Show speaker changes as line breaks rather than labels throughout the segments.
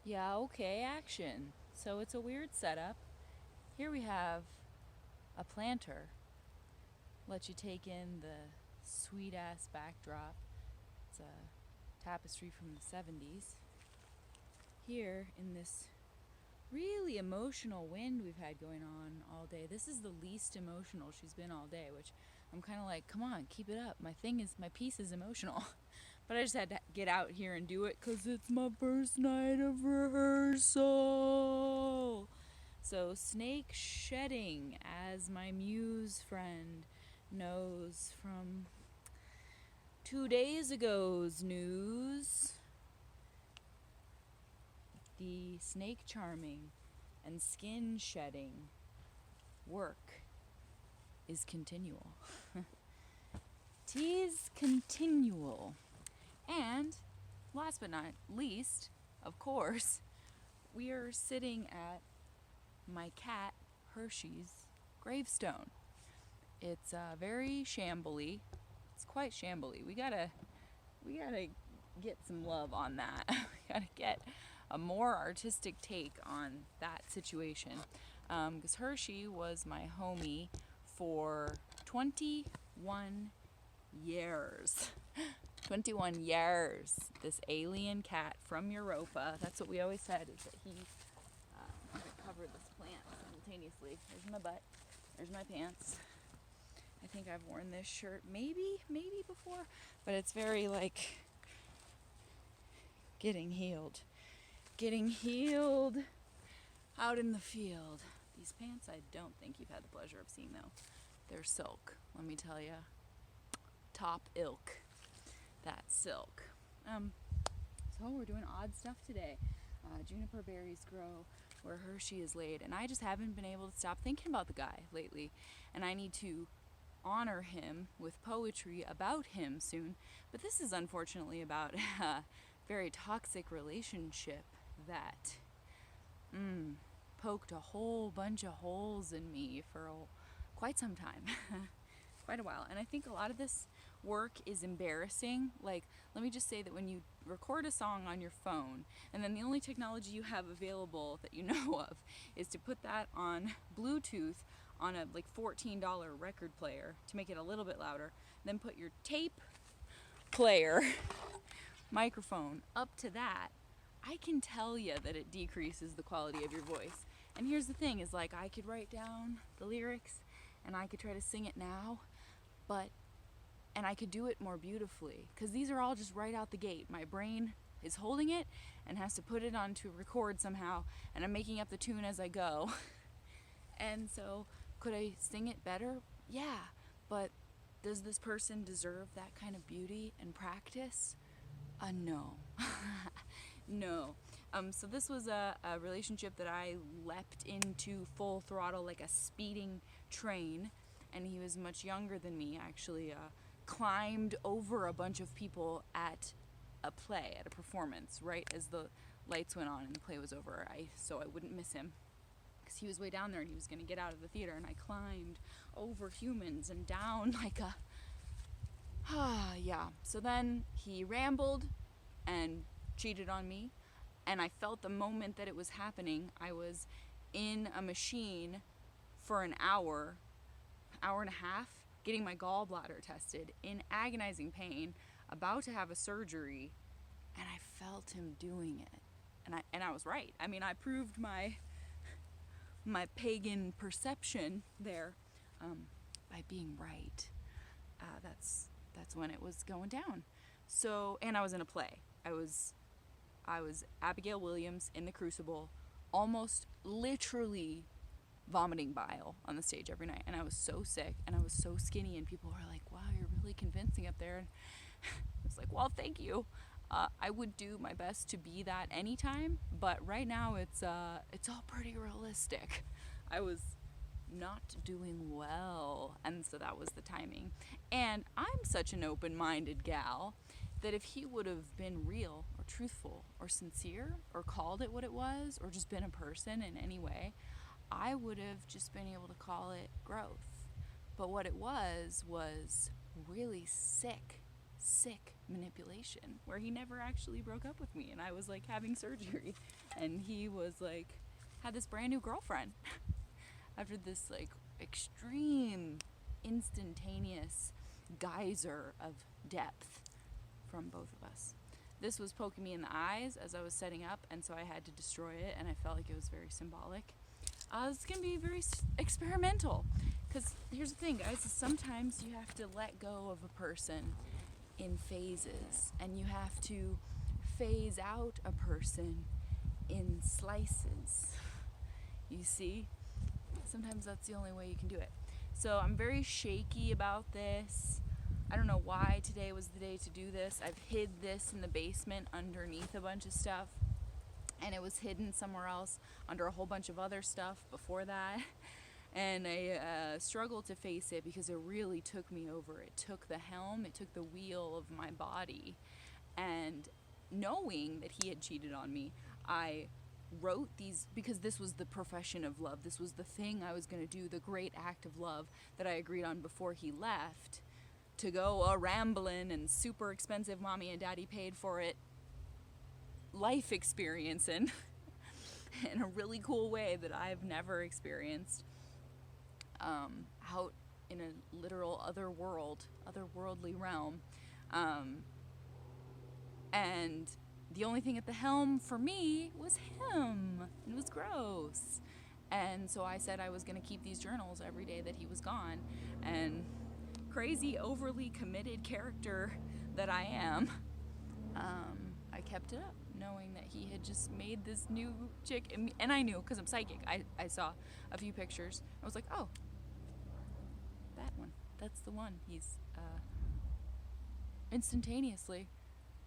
Yeah, okay, action. So it's a weird setup. Here we have a planter. Let you take in the sweet ass backdrop. It's a tapestry from the 70s. Here in this really emotional wind we've had going on all day. This is the least emotional she's been all day, which I'm kind of like, come on, keep it up. My piece is emotional. But I just had to get out here and do it because it's my first night of rehearsal. So, snake shedding, as my muse friend knows from 2 days ago's news, the snake charming and skin shedding work is continual. Tis continual. And last but not least, of course, we are sitting at my cat Hershey's gravestone. It's very shambly. It's quite shambly. We gotta get some love on that. We gotta get a more artistic take on that situation. Because Hershey was my homie for 21 years. 21 years. This alien cat from Europa. That's what we always said, is that he covered this plant simultaneously. There's my butt. There's my pants. I think I've worn this shirt maybe before, but it's very like getting healed. Getting healed out in the field. These pants I don't think you've had the pleasure of seeing though. They're silk, let me tell you. Top ilk. That silk. So we're doing odd stuff today. Juniper berries grow where Hershey is laid, and I just haven't been able to stop thinking about the guy lately, and I need to honor him with poetry about him soon. But this is unfortunately about a very toxic relationship that poked a whole bunch of holes in me for quite some time. Quite a while. And I think a lot of this work is embarrassing. Like, let me just say that when you record a song on your phone, and then the only technology you have available that you know of is to put that on Bluetooth on a like $14 record player to make it a little bit louder, then put your tape player microphone up to that, I can tell you that it decreases the quality of your voice. And here's the thing, is like, I could write down the lyrics and I could try to sing it now, and I could do it more beautifully, because these are all just right out the gate. My brain is holding it and has to put it onto record somehow, and I'm making up the tune as I go. And so, could I sing it better? Yeah, but does this person deserve that kind of beauty and practice? No. No. So this was a relationship that I leapt into full throttle like a speeding train, and he was much younger than me. Actually, climbed over a bunch of people at a play, at a performance, right as the lights went on and the play was over. So I wouldn't miss him, because he was way down there and he was going to get out of the theater, and I climbed over humans and down like a yeah. So then he rambled and cheated on me, and I felt the moment that it was happening. I was in a machine for an hour and a half, getting my gallbladder tested, in agonizing pain, about to have a surgery, and I felt him doing it. And I was right. I mean, I proved my pagan perception there, by being right. That's when it was going down. So, and I was in a play. I was Abigail Williams in The Crucible, almost literally vomiting bile on the stage every night, and I was so sick and I was so skinny, and people were like, wow, you're really convincing up there. And I was like, well, thank you. I would do my best to be that anytime, but right now it's all pretty realistic. I was not doing well, and so that was the timing. And I'm such an open-minded gal that if he would have been real or truthful or sincere or called it what it was, or just been a person in any way, I would have just been able to call it growth. But what it was really sick manipulation, where he never actually broke up with me, and I was like having surgery, and he was like had this brand new girlfriend after this like extreme instantaneous geyser of depth from both of us. This was poking me in the eyes as I was setting up, and so I had to destroy it, and I felt like it was very symbolic. It's going to be very experimental, because here's the thing, guys, is sometimes you have to let go of a person in phases, and you have to phase out a person in slices. You see? Sometimes that's the only way you can do it. So I'm very shaky about this. I don't know why today was the day to do this. I've hid this in the basement underneath a bunch of stuff, and it was hidden somewhere else under a whole bunch of other stuff before that. And I struggled to face it because it really took me over. It took the helm, it took the wheel of my body. And knowing that he had cheated on me, I wrote these, because this was the profession of love. This was the thing I was going to do, the great act of love that I agreed on before he left, to go a rambling and super expensive mommy and daddy paid for it life experiencing in a really cool way that I've never experienced, out in a literal otherworldly realm, and the only thing at the helm for me was him. It was gross. And so I said I was going to keep these journals every day that he was gone, and crazy overly committed character that I am, I kept it up, knowing that he had just made this new chick, and I knew, because I'm psychic, I saw a few pictures. I was like, oh, that one, that's the one. He's instantaneously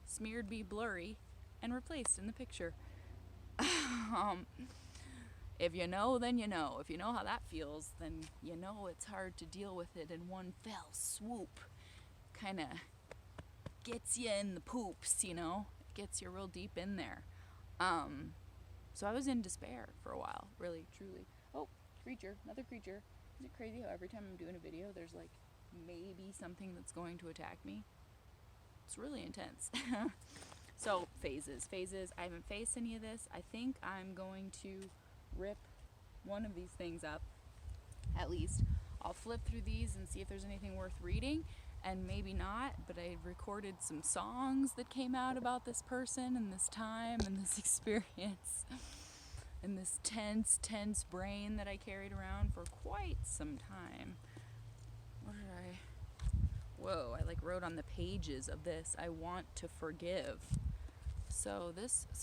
smeared me blurry and replaced in the picture. If you know, then you know. If you know how that feels, then you know it's hard to deal with it in one fell swoop. Kind of gets you in the poops, you know? Gets you real deep in there. So I was in despair for a while, really, truly. Oh, creature, another creature. Is it crazy how every time I'm doing a video, there's like maybe something that's going to attack me? It's really intense. So, phases. I haven't faced any of this. I think I'm going to rip one of these things up, at least. I'll flip through these and see if there's anything worth reading, and maybe not, but I recorded some songs that came out about this person and this time and this experience and this tense brain that I carried around for quite some time. What did I... Whoa, I like wrote on the pages of this, I want to forgive. So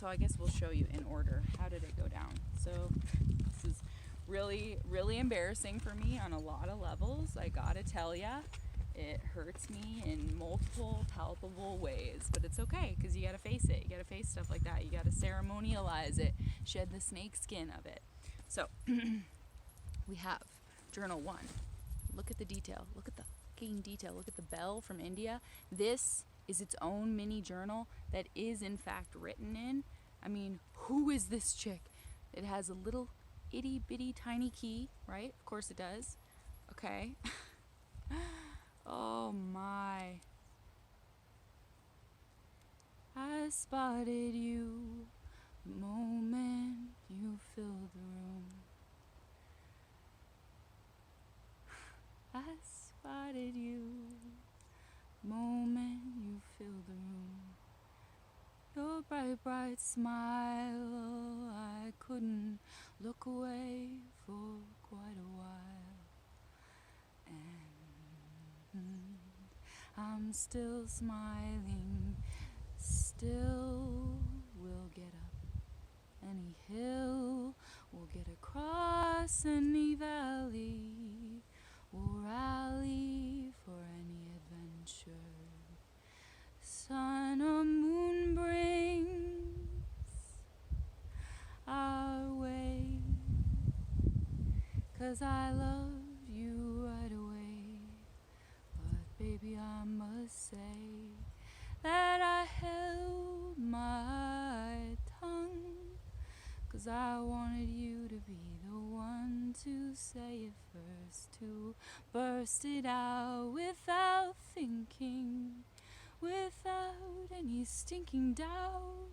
I guess we'll show you in order. How did it go down? So this is really, really embarrassing for me on a lot of levels. I gotta tell ya, it hurts me in multiple palpable ways, but it's okay, because you gotta face it. You gotta face stuff like that. You gotta ceremonialize it, shed the snake skin of it. So we have journal 1. Look at the detail. Look at the fucking detail. Look at the bell from India. This is its own mini journal that is in fact written in. I mean, who is this chick? It has a little itty bitty tiny key, right? Of course it does. Okay. Oh my. I spotted you the moment you filled the room. I spotted you the moment you filled the room. Your bright, bright smile, I couldn't look away for quite a while. And I'm still smiling, still we'll get up any hill, we'll get across any valley, we'll rally for any adventure sun or moon brings our way. 'Cause I love you right away, but baby I must say that I held my tongue, 'cause I wanted you to be the one to say it first, to burst it out without thinking, without any stinking doubt.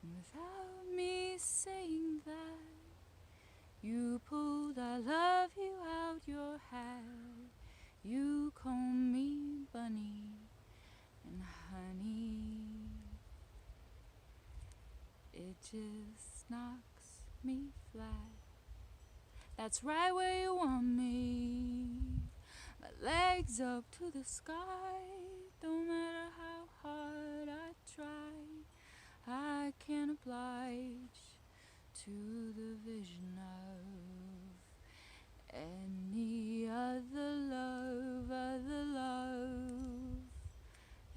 Without me saying that, you pulled I love you out your hat. You call me bunny and honey. It just knocks me flat. That's right where you want me. My legs up to the sky. Don't matter how hard I try, I can't oblige to the vision of any other love,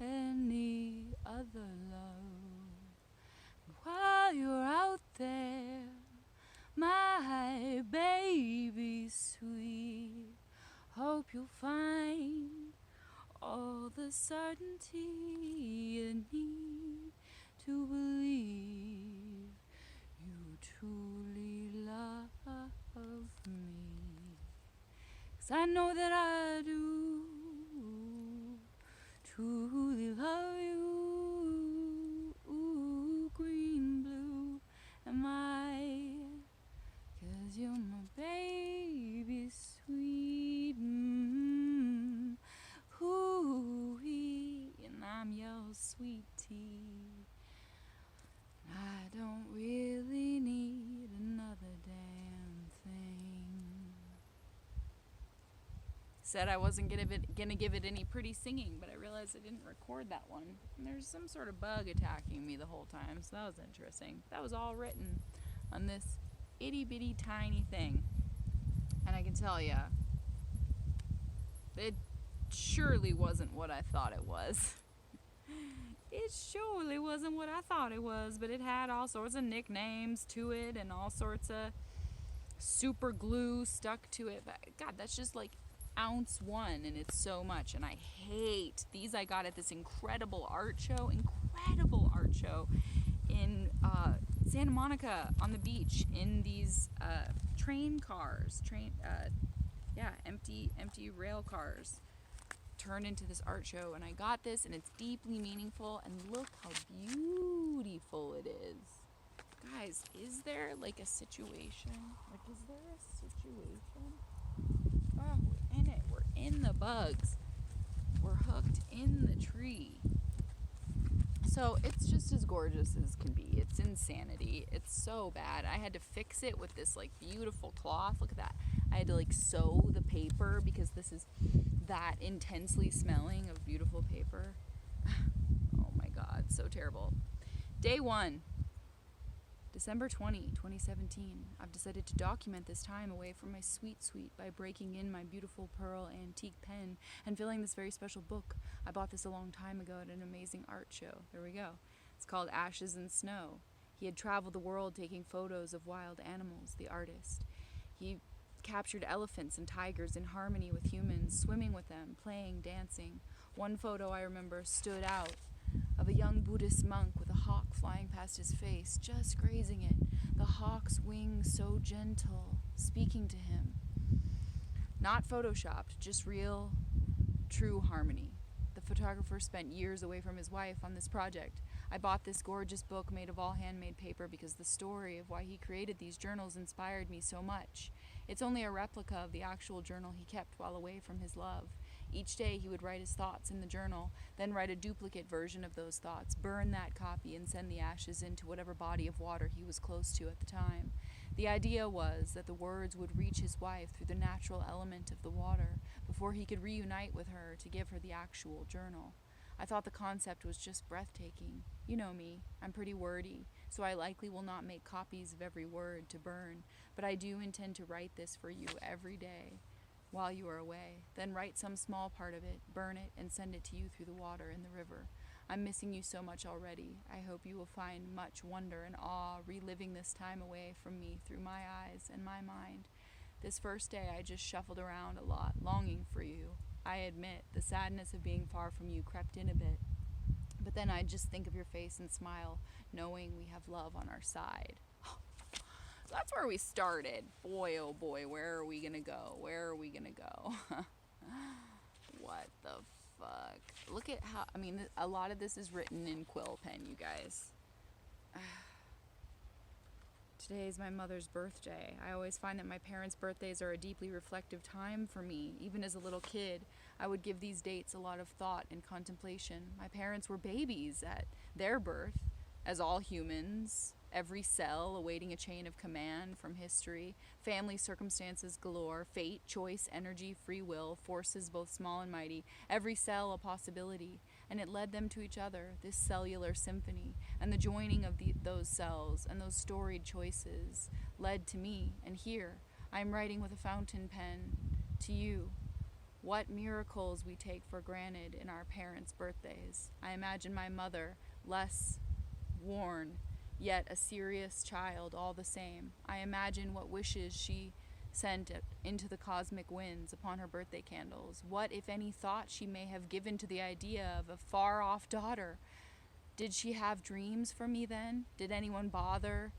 any other love. And while you're out there, my baby sweet, hope you'll find all the certainty you need to believe you truly love me. 'Cause I know that I do truly love you. Ooh, green, blue, am I? 'Cause you're my baby sweet. Ooh-wee, and I'm your sweetie. I don't really need another damn thing. Said I wasn't gonna give it any pretty singing, but I realized I didn't record that one. And there's some sort of bug attacking me the whole time, so that was interesting. That was all written on this itty bitty tiny thing. And I can tell ya, it surely wasn't what I thought it was. It surely wasn't what I thought it was, but it had all sorts of nicknames to it and all sorts of super glue stuck to it. But God, that's just like ounce one, and it's so much. And I hate these. I got at this incredible art show in Santa Monica on the beach in these train cars, empty rail cars turned into this art show, and I got this, and it's deeply meaningful, and look how beautiful it is. Guys, is there like a situation? Oh, we're in it. We're in the bugs. We're hooked in the tree. So it's just as gorgeous as can be. It's insanity. It's so bad. I had to fix it with this like beautiful cloth. Look at that. I had to like sew the paper because this is that intensely smelling of beautiful paper. Oh my God, so terrible. Day 1, December 20, 2017. I've decided to document this time away from my sweet by breaking in my beautiful pearl antique pen and filling this very special book. I bought this a long time ago at an amazing art show. There we go. It's called Ashes and Snow. He had traveled the world taking photos of wild animals, the artist. He captured elephants and tigers in harmony with humans, swimming with them, playing, dancing. One photo I remember stood out, of a young Buddhist monk with a hawk flying past his face, just grazing it, the hawk's wings so gentle, speaking to him. Not photoshopped, just real, true harmony. The photographer spent years away from his wife on this project. I bought this gorgeous book made of all handmade paper because the story of why he created these journals inspired me so much. It's only a replica of the actual journal he kept while away from his love. Each day he would write his thoughts in the journal, then write a duplicate version of those thoughts, burn that copy, and send the ashes into whatever body of water he was close to at the time. The idea was that the words would reach his wife through the natural element of the water before he could reunite with her to give her the actual journal. I thought the concept was just breathtaking. You know me, I'm pretty wordy, so I likely will not make copies of every word to burn, but I do intend to write this for you every day while you are away, then write some small part of it, burn it, and send it to you through the water in the river. I'm missing you so much already. I hope you will find much wonder and awe reliving this time away from me through my eyes and my mind. This first day I just shuffled around a lot, longing for you. I admit, the sadness of being far from you crept in a bit. But then I'd just think of your face and smile, knowing we have love on our side. that's where we started. Boy, oh boy, where are we gonna go? Where are we gonna go? What the fuck? Look at how, I mean, a lot of this is written in quill pen, you guys. Today is my mother's birthday. I always find that my parents' birthdays are a deeply reflective time for me. Even as a little kid, I would give these dates a lot of thought and contemplation. My parents were babies at their birth, as all humans, every cell awaiting a chain of command from history, family circumstances galore, fate, choice, energy, free will, forces both small and mighty, every cell a possibility. And it led them to each other, this cellular symphony, and the joining of those cells and those storied choices led to me. And here, I am writing with a fountain pen to you. What miracles we take for granted in our parents' birthdays. I imagine my mother, less worn, yet a serious child all the same. I imagine what wishes she sent into the cosmic winds upon her birthday candles. What, if any, thought she may have given to the idea of a far-off daughter? Did she have dreams for me then? Did anyone bother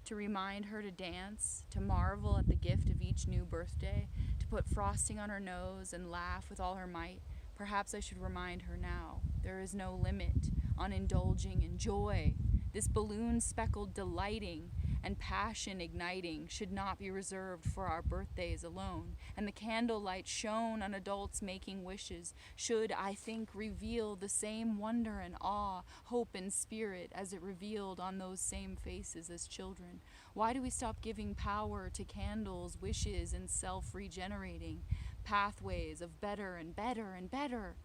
to remind her to dance, to marvel at the gift of each new birthday, to put frosting on her nose and laugh with all her might? Perhaps I should remind her now. There is no limit on indulging in joy. This balloon-speckled delighting and passion igniting should not be reserved for our birthdays alone, and the candlelight shone on adults making wishes should, I think, reveal the same wonder and awe, hope and spirit as it revealed on those same faces as children. Why do we stop giving power to candles, wishes, and self-regenerating pathways of better and better and better?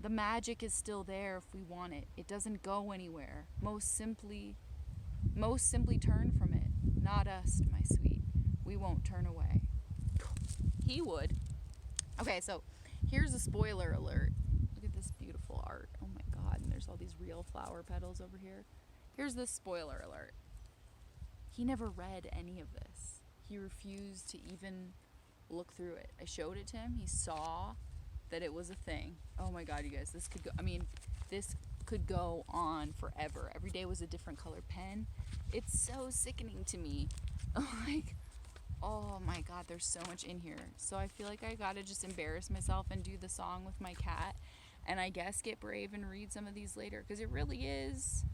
The magic is still there if we want it. It doesn't go anywhere. Most simply turn from it. Not us, my sweet. We won't turn away. He would. Okay, so here's a spoiler alert. Look at this beautiful art. Oh my god, and there's all these real flower petals over here. Here's the spoiler alert. He never read any of this. He refused to even look through it. I showed it to him. He saw that it was a thing. Oh my god, you guys, this could go on forever. Every day was a different colored pen. It's so sickening to me. Like, oh my god, there's so much in here. So I feel like I gotta just embarrass myself and do the song with my cat, and I guess get brave and read some of these later, because it really is.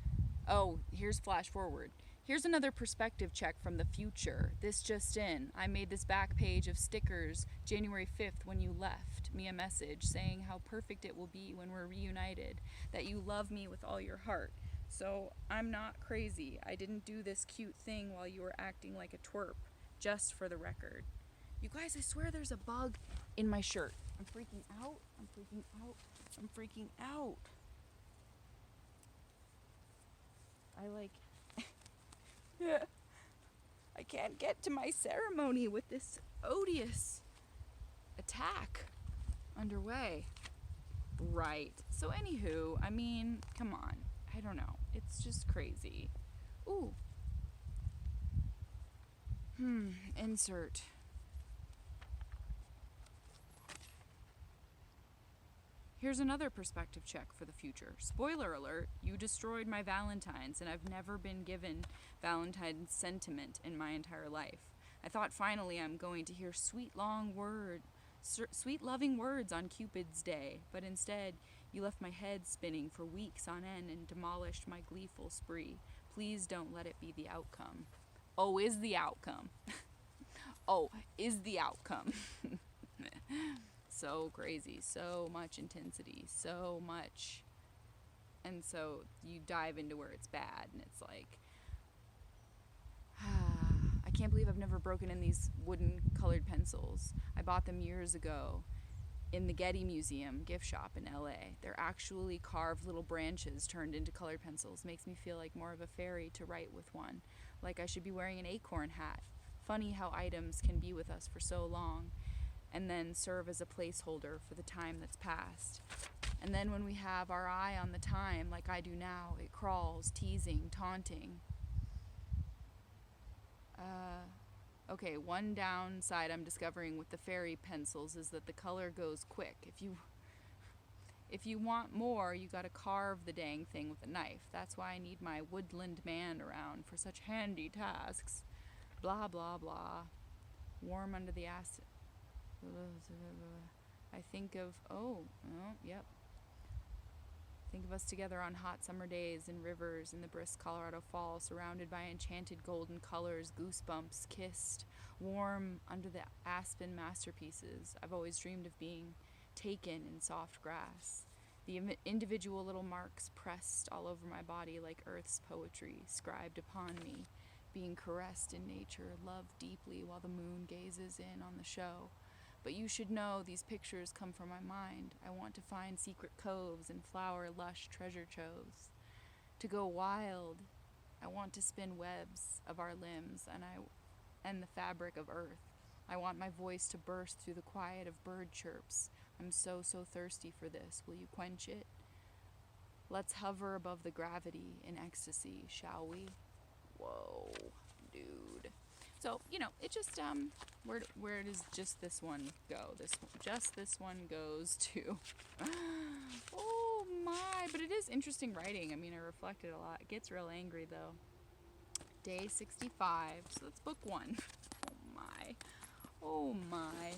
Oh, here's flash forward. Here's another perspective check from the future. This just in. I made this back page of stickers January 5th when you left me a message saying how perfect it will be when we're reunited, that you love me with all your heart. So I'm not crazy. I didn't do this cute thing while you were acting like a twerp, just for the record. You guys, I swear there's a bug in my shirt. I'm freaking out. I'm freaking out. I'm freaking out. I can't get to my ceremony with this odious attack underway. Right. So anywho, I mean, come on. I don't know. It's just crazy. Ooh. Insert. Here's another perspective check for the future. Spoiler alert, you destroyed my Valentine's, and I've never been given Valentine's sentiment in my entire life. I thought finally I'm going to hear sweet loving words on Cupid's Day, but instead you left my head spinning for weeks on end and demolished my gleeful spree. Please don't let it be the outcome. Oh, is the outcome. Oh, is the outcome. So crazy, so much intensity, so much. And so you dive into where it's bad, and it's like, I can't believe I've never broken in these wooden colored pencils. I bought them years ago in the Getty Museum gift shop in LA. They're actually carved little branches turned into colored pencils. Makes me feel like more of a fairy to write with one. Like I should be wearing an acorn hat. Funny how items can be with us for so long, and then serve as a placeholder for the time that's passed. And then when we have our eye on the time, like I do now, it crawls, teasing, taunting. Okay, one downside I'm discovering with the fairy pencils is that the color goes quick. If you want more, you gotta carve the dang thing with a knife. That's why I need my woodland man around for such handy tasks. Blah, blah, blah. Warm under the acid. I think of, yep. Think of us together on hot summer days in rivers in the brisk Colorado fall, surrounded by enchanted golden colors, goosebumps, kissed, warm under the aspen masterpieces. I've always dreamed of being taken in soft grass. The individual little marks pressed all over my body like Earth's poetry, scribed upon me, being caressed in nature, loved deeply while the moon gazes in on the show. But you should know these pictures come from my mind. I want to find secret coves and flower lush treasure troves. To go wild, I want to spin webs of our limbs and the fabric of earth. I want my voice to burst through the quiet of bird chirps. I'm so thirsty for this. Will you quench it? Let's hover above the gravity in ecstasy, shall we? Whoa, dude. So, it just, where does just this one go? Just this one goes to, oh my, but it is interesting writing. I mean, I reflected a lot. It gets real angry, though. Day 65, so that's book 1. Oh my.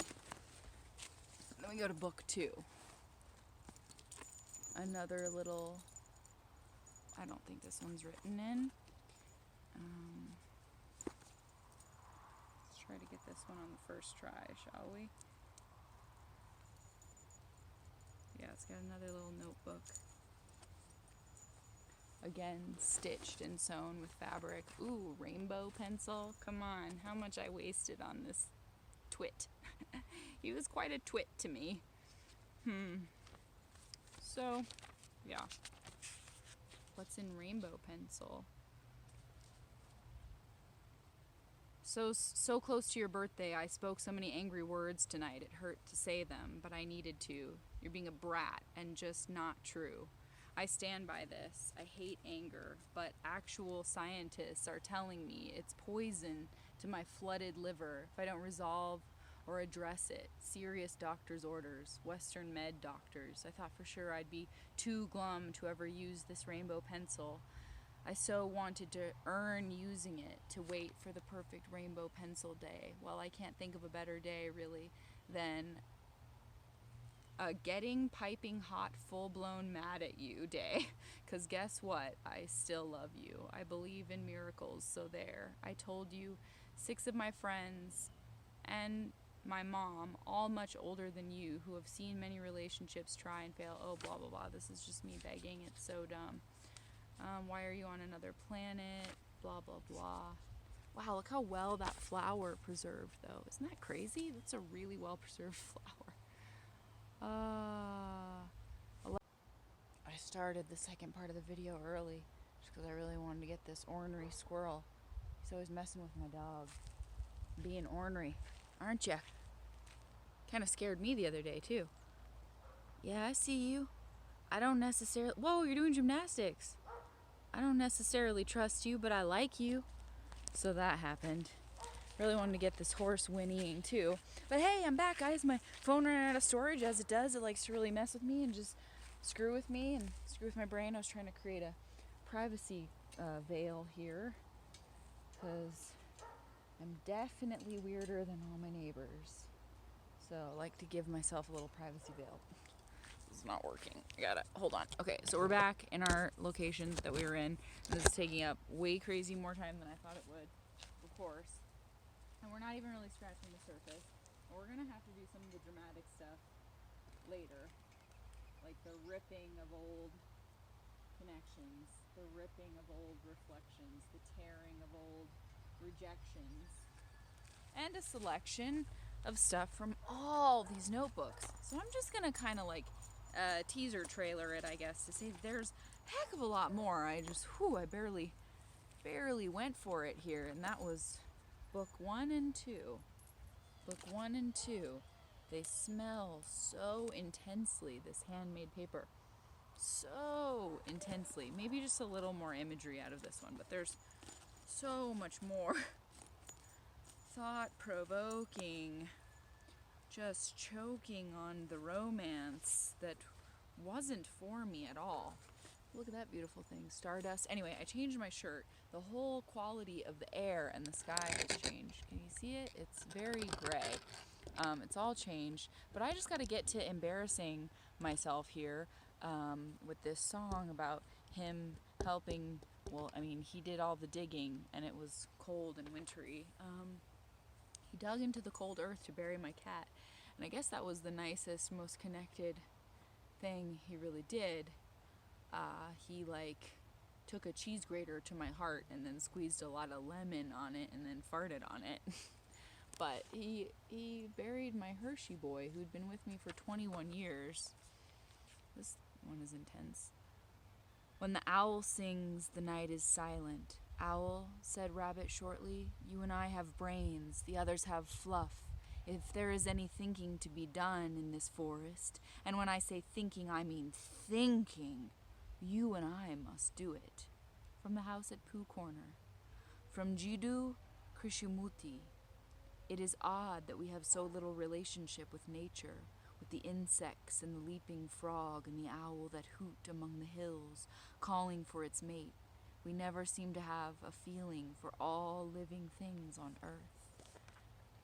Then we go to book 2. Another little, I don't think this one's written in. Try to get this one on the first try, shall we? Yeah, it's got another little notebook. Again, stitched and sewn with fabric. Ooh, rainbow pencil. Come on, how much I wasted on this twit. He was quite a twit to me. So, yeah. What's in rainbow pencil? So close to your birthday, I spoke so many angry words tonight. It hurt to say them, but I needed to. You're being a brat and just not true. I stand by this. I hate anger, but actual scientists are telling me it's poison to my flooded liver if I don't resolve or address it. Serious doctor's orders, Western med doctors. I thought for sure I'd be too glum to ever use this rainbow pencil. I so wanted to earn using it, to wait for the perfect rainbow pencil day. Well, I can't think of a better day, really, than a getting piping hot, full-blown mad at you day. Because guess what? I still love you. I believe in miracles, so there. I told you 6 of my friends and my mom, all much older than you, who have seen many relationships try and fail. Oh, blah, blah, blah. This is just me begging. It's so dumb. Why are you on another planet? Blah, blah, blah. Wow, look how well that flower preserved, though. Isn't that crazy? That's a really well-preserved flower. I started the second part of the video early just because I really wanted to get this ornery squirrel. He's always messing with my dog. Being ornery, aren't ya? Kind of scared me the other day, too. Yeah, I see you. I don't necessarily... Whoa, you're doing gymnastics. I don't necessarily trust you, but I like you. So that happened. Really wanted to get this horse whinnying too. But hey, I'm back, guys. My phone ran out of storage, as it does. It likes to really mess with me and just screw with me and screw with my brain. I was trying to create a privacy veil here because I'm definitely weirder than all my neighbors. So I like to give myself a little privacy veil. It's not working. I gotta hold on. Okay, so we're back in our location that we were in. And this is taking up way crazy more time than I thought it would, of course. And we're not even really scratching the surface. We're gonna have to do some of the dramatic stuff later, like the ripping of old connections, the ripping of old reflections, the tearing of old rejections, and a selection of stuff from all these notebooks. So I'm just gonna kind of like teaser trailer it, I guess, to say there's a heck of a lot more. I barely went for it here, and that was book 1 and 2. Book 1 and 2. They smell so intensely, this handmade paper. So intensely. Maybe just a little more imagery out of this one, but there's so much more. Thought-provoking. Just choking on the romance that wasn't for me at all. Look at that beautiful thing, stardust. Anyway, I changed my shirt. The whole quality of the air and the sky has changed. Can you see it? It's very gray. It's all changed. But I just got to get to embarrassing myself here with this song about him helping. Well, I mean, he did all the digging, and it was cold and wintry. He dug into the cold earth to bury my cat. And I guess that was the nicest, most connected thing he really did. He took a cheese grater to my heart and then squeezed a lot of lemon on it and then farted on it. But he buried my Hershey boy who'd been with me for 21 years. This one is intense. When the owl sings, the night is silent. Owl, said Rabbit shortly, you and I have brains, the others have fluff. If there is any thinking to be done in this forest, and when I say thinking, I mean thinking, you and I must do it. From the house at Pooh Corner. From Jiddu Krishnamurti. It is odd that we have so little relationship with nature, with the insects and the leaping frog and the owl that hoot among the hills, calling for its mate. We never seem to have a feeling for all living things on earth.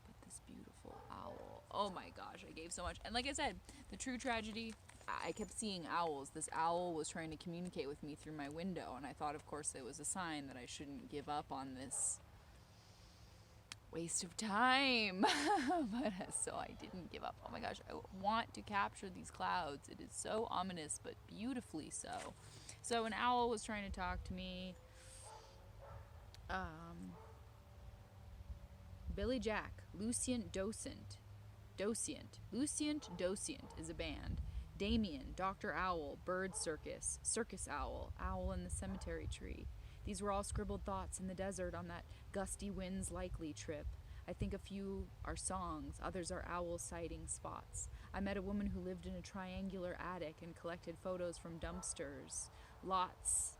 But this beautiful owl, oh my gosh, I gave so much. And like I said, the true tragedy, I kept seeing owls. This owl was trying to communicate with me through my window, and I thought, of course, it was a sign that I shouldn't give up on this waste of time. But so I didn't give up. Oh my gosh, I want to capture these clouds. It is so ominous, but beautifully so. So an owl was trying to talk to me. Billy Jack, Lucient Docent. Lucient Docent is a band. Damien, Dr. Owl, Bird Circus, Circus Owl, Owl in the Cemetery Tree. These were all scribbled thoughts in the desert on that gusty winds likely trip. I think a few are songs, others are owl sighting spots. I met a woman who lived in a triangular attic and collected photos from dumpsters. Lots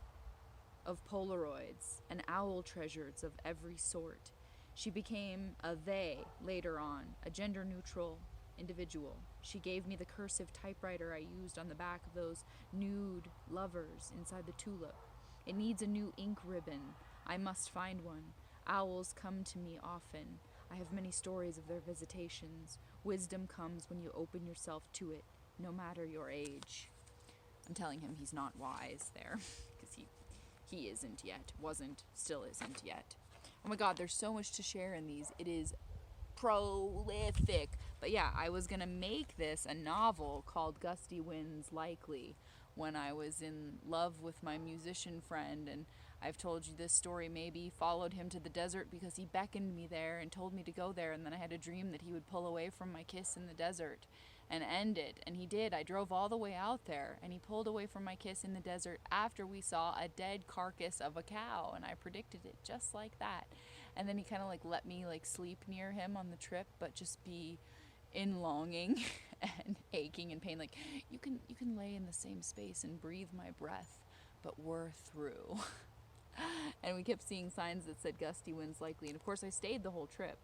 of Polaroids and owl treasures of every sort. She became a they later on, a gender-neutral individual. She gave me the cursive typewriter I used on the back of those nude lovers inside the tulip. It needs a new ink ribbon. I must find one. Owls come to me often. I have many stories of their visitations. Wisdom comes when you open yourself to it, no matter your age. I'm telling him he's not wise there, because he isn't yet, wasn't, still isn't yet. Oh my god, there's so much to share in these. It is prolific. But yeah, I was going to make this a novel called Gusty Winds Likely when I was in love with my musician friend, and I've told you this story, maybe followed him to the desert because he beckoned me there and told me to go there, and then I had a dream that he would pull away from my kiss in the desert and end it, and he did. I drove all the way out there, and he pulled away from my kiss in the desert after we saw a dead carcass of a cow, and I predicted it just like that. And then he kind of let me sleep near him on the trip, but just be in longing and aching and pain. You can lay in the same space and breathe my breath, but we're through. And we kept seeing signs that said Gusty Winds Likely, and of course I stayed the whole trip.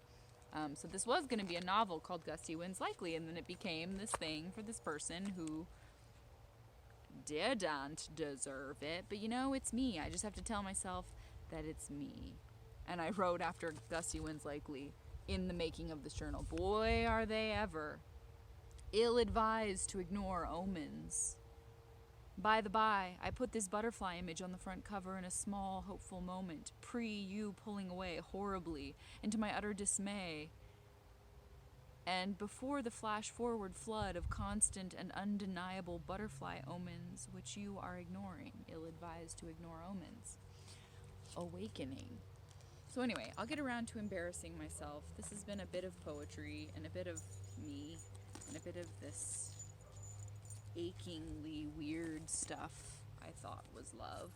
So this was going to be a novel called Gusty Winds Likely, and then it became this thing for this person who didn't deserve it. But it's me. I just have to tell myself that it's me. And I wrote after Gusty Winds Likely in the making of this journal. Boy, are they ever ill-advised to ignore omens. By the by, I put this butterfly image on the front cover in a small, hopeful moment, pre-you pulling away horribly, and to my utter dismay, and before the flash-forward flood of constant and undeniable butterfly omens, which you are ignoring, ill-advised to ignore omens. Awakening. So anyway, I'll get around to embarrassing myself. This has been a bit of poetry, and a bit of me, and a bit of this achingly weird stuff I thought was love.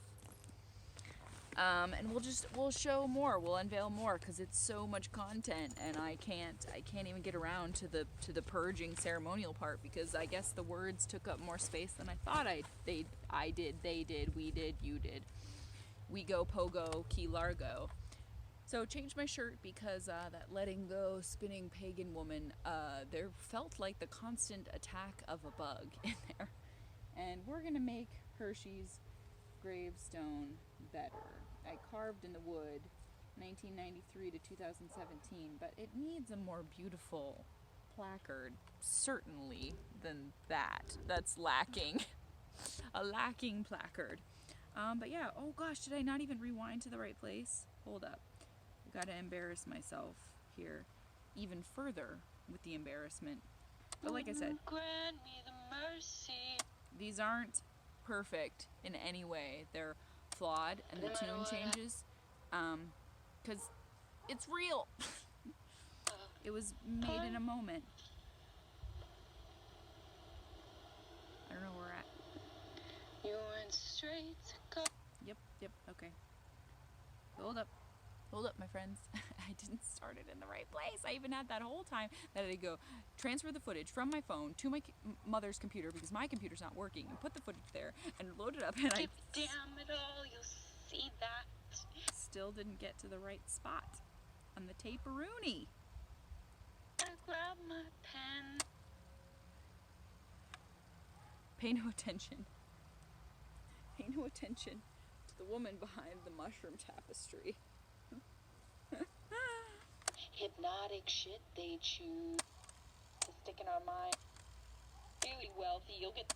And we'll show more, we'll unveil more, because it's so much content, and I can't even get around to the purging ceremonial part, because I guess the words took up more space than I thought they did, we did, you did. We go, pogo, key largo. So changed my shirt because that letting go, spinning pagan woman, there felt like the constant attack of a bug in there. we're gonna make Hershey's gravestone better. I carved in the wood 1993 to 2017, but it needs a more beautiful placard, certainly, than that. That's lacking. A lacking placard. But yeah, oh gosh, did I not even rewind to the right place? Hold up. I gotta embarrass myself here even further with the embarrassment. But like I said,
grant me the mercy.
These aren't perfect in any way. They're flawed, and the tune changes, because it's real. It was made in a moment. I don't know where we're at.
You went straight to go.
Yep, okay. Hold up, my friends. I didn't start it in the right place. I even had that whole time that I go transfer the footage from my phone to my mother's computer because my computer's not working, and put the footage there and load it up, and I
Damn it all, you'll see that.
still didn't get to the right spot on the tape-a-rooney.
I grab my pen.
Pay no attention. Pay no attention to the woman behind the mushroom tapestry.
Hypnotic shit they choose to stick in our mind. Really wealthy, you'll get.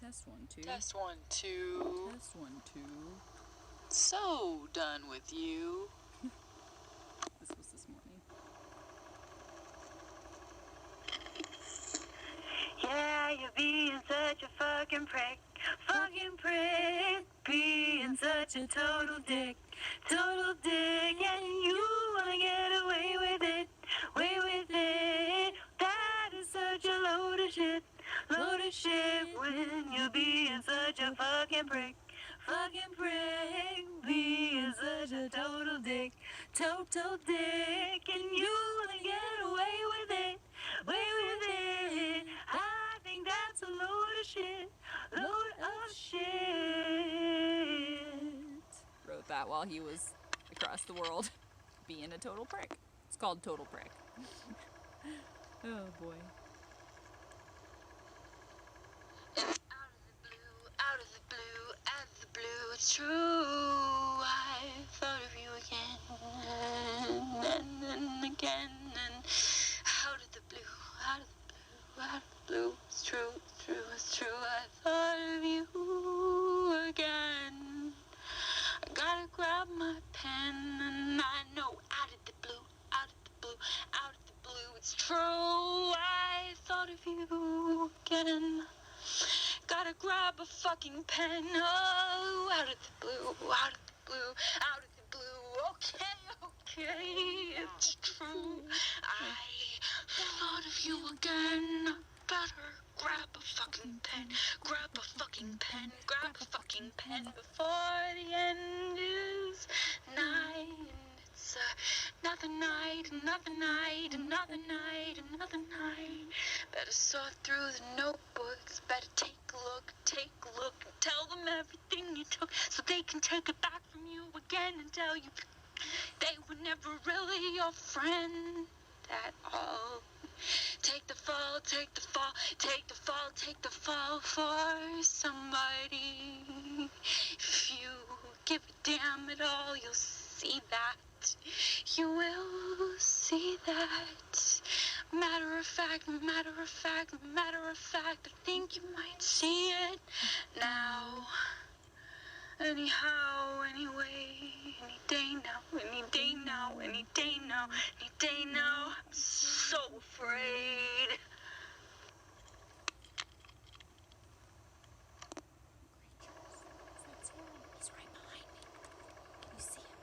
Test 1, 2.
Test 1, 2.
Test 1, 2.
So done with you.
This was this morning.
Yeah, you're being such a fucking prick. Fucking prick. Being such a total dick. Total dick. And you wanna get away with it. Way with it. That is such a load of shit. Load of shit when you're being such a fucking prick. Fucking prick. Being such a total dick. Total dick. And you wanna get away with it. Way with it. I think that's a load of shit. Load of shit.
Wrote that while he was across the world being a total prick. It's called Total Prick. Oh boy.
Out of the blue, it's true. I thought of you again, and again, and out of the blue, out of the blue, it's true, it's true. I thought of you again. I gotta grab my pen, and I know out of the blue, it's true. I thought of you again. Gotta grab a fucking pen. Oh, out of the blue. Okay, it's true. I thought of you again. Better grab a fucking pen. Grab a fucking pen before the end is nigh. It's another night. Better sort through the notebooks. Better take a look. Tell them everything you took so they can take it back from you again and tell you they were never really your friend at all. Take the fall for somebody. If you give a damn at all, you'll see that. You will see that. Matter of fact, I think you might see it now. Anyhow, anyway, any day now, I'm so afraid.
He's right behind me. Can you see him?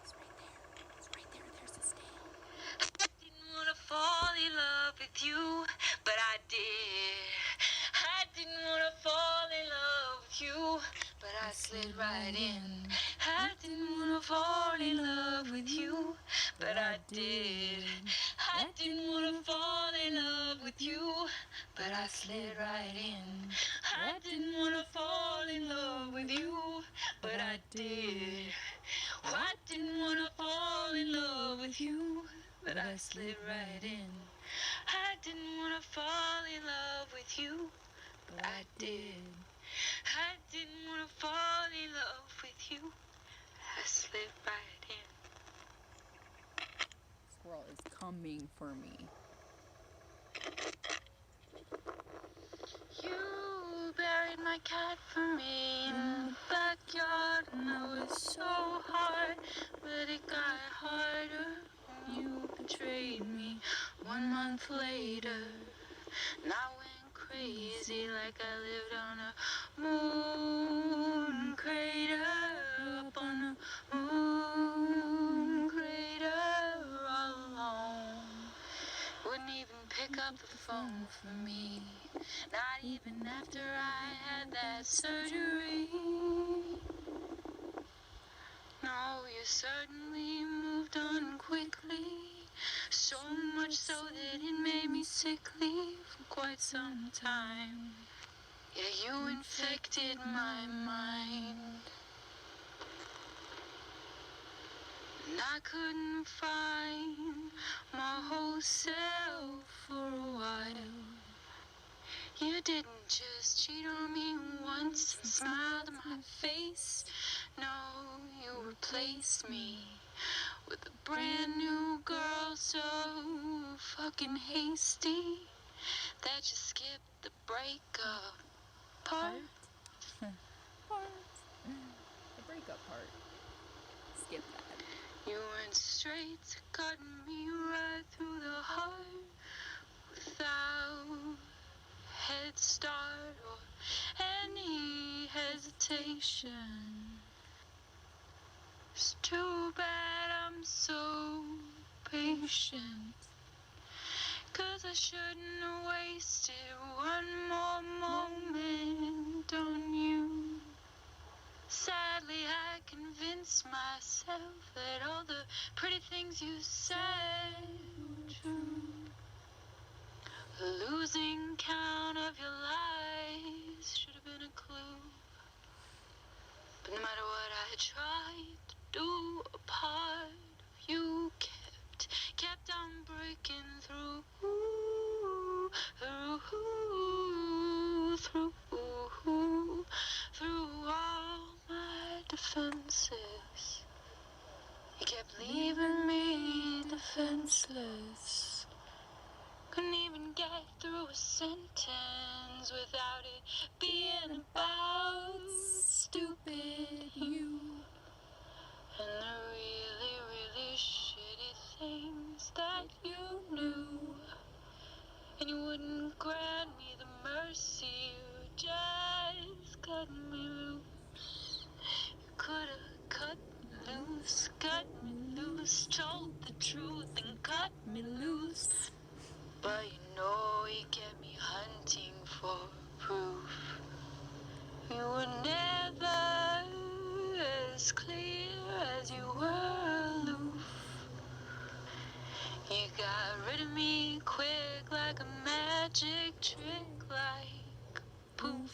He's right there. There's his tail.
I didn't want to fall in love with you, but I did. I didn't want to fall in love with you, but I slid right in. I didn't want to fall in love with you, but I did. I didn't want to fall in love with you, but I slid right in. I didn't want to fall in love with you, but I did. I didn't want to fall in love with you, but I slid right in. I didn't wanna fall in love with you, but I did. I didn't wanna fall in love with you. I slid right in.
Squirrel is coming for me.
You buried my cat for me in the backyard, and it was so hard, but it got harder when you betrayed me 1 month later. And I went crazy like I lived on a moon crater, up on a moon crater all alone. Wouldn't even pick up the phone for me, not even after I had that surgery. No, you certainly moved on quickly, so much so that it made me sickly for quite some time. Yeah, you infected my mind, and I couldn't find my whole self for a while. You didn't just cheat on me once and smiled in my face. No, you replaced me with a brand new girl so fucking hasty that you skipped the breakup part.
The breakup part. Skip that.
You went straight to cutting me right through the heart without head start or any hesitation. It's too bad I'm so patient, 'cause I shouldn't have wasted one more moment on you. Sadly, I convinced myself that all the pretty things you said were true. Losing count of your lies should have been a clue. But no matter what I tried to do, a part of you kept on breaking through, through all my defenses. You kept leaving me defenseless. Couldn't even get through a sentence without it being about stupid you. And the really, really shitty things that you knew. And you wouldn't grant me the mercy, you just cut me loose. You could have cut me loose, told the truth and cut me loose. But you know you kept me hunting for proof. You were never as clear as you were aloof. You got rid of me quick like a magic trick, like poof.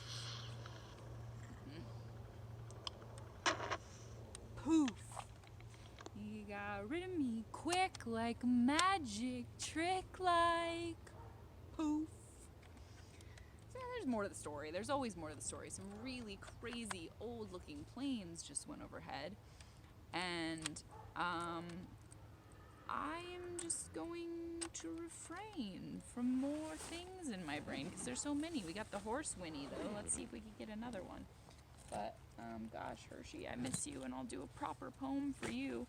Poof. You got rid of me quick like a magic trick, like poof. So there's more to the story. There's always more to the story. Some really crazy old-looking planes just went overhead, and I am just going to refrain from more things in my brain because there's so many. We got the horse whinny though. Let's see if we can get another one. But gosh, Hershey, I miss you, and I'll do a proper poem for you.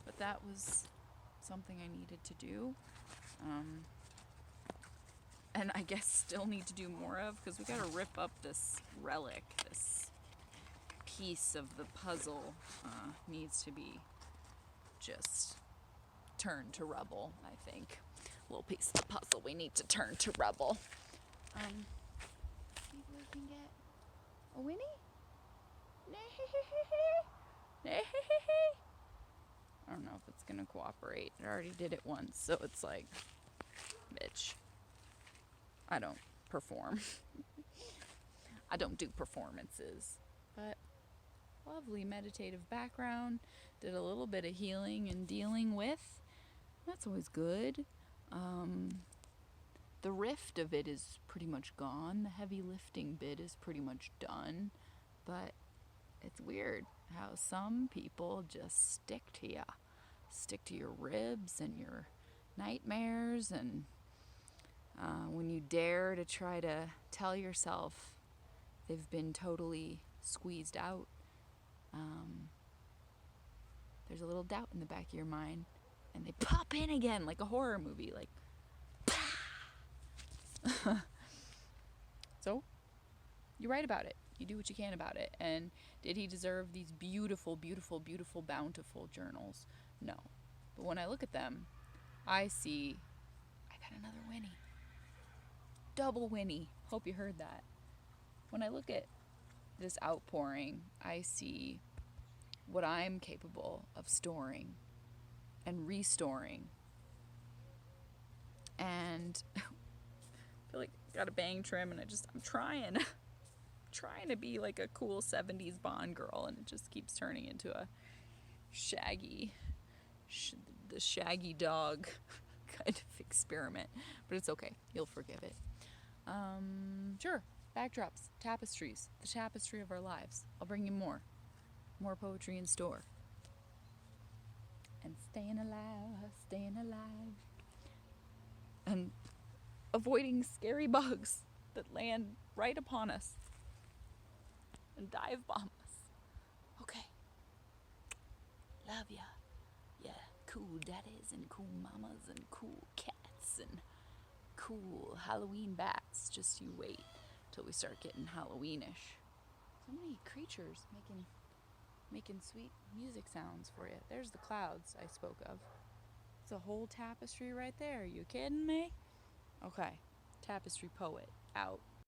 But that was something I needed to do, and I guess still need to do more of, because we gotta rip up this relic. This piece of the puzzle needs to be just turned to rubble, I think. Little piece of the puzzle we need to turn to rubble. See if we can get a Winnie? I don't know if it's gonna cooperate. It already did it once, so it's like, bitch. I don't perform. I don't do performances. But lovely meditative background. Did a little bit of healing and dealing with That's always good. The rift of it is pretty much gone. The heavy lifting bit is pretty much done. But it's weird how some people just stick to your ribs and your nightmares, and when you dare to try to tell yourself they've been totally squeezed out, there's a little doubt in the back of your mind, and they pop in again like a horror movie, like So you write about it, you do what you can about it. And did he deserve these beautiful, beautiful, beautiful, bountiful journals? No. But when I look at them, I see I got another Winnie. Double Winnie. Hope you heard that. When I look at this outpouring, I see what I'm capable of storing and restoring. And I feel like I got a bang trim, and I'm trying to be like a cool 70s Bond girl, and it just keeps turning into a the shaggy dog kind of experiment. But it's okay. You'll forgive it. Sure. Backdrops, tapestries, the tapestry of our lives. I'll bring you more poetry in store. And staying alive, and avoiding scary bugs that land right upon us and dive bomb us. Okay. Love ya. Yeah, cool daddies and cool mamas and cool cats and cool Halloween bats. Just you wait till we start getting Halloweenish. So many creatures making sweet music sounds for you. There's the clouds I spoke of. It's a whole tapestry right there. Are you kidding me? Okay. Tapestry poet out.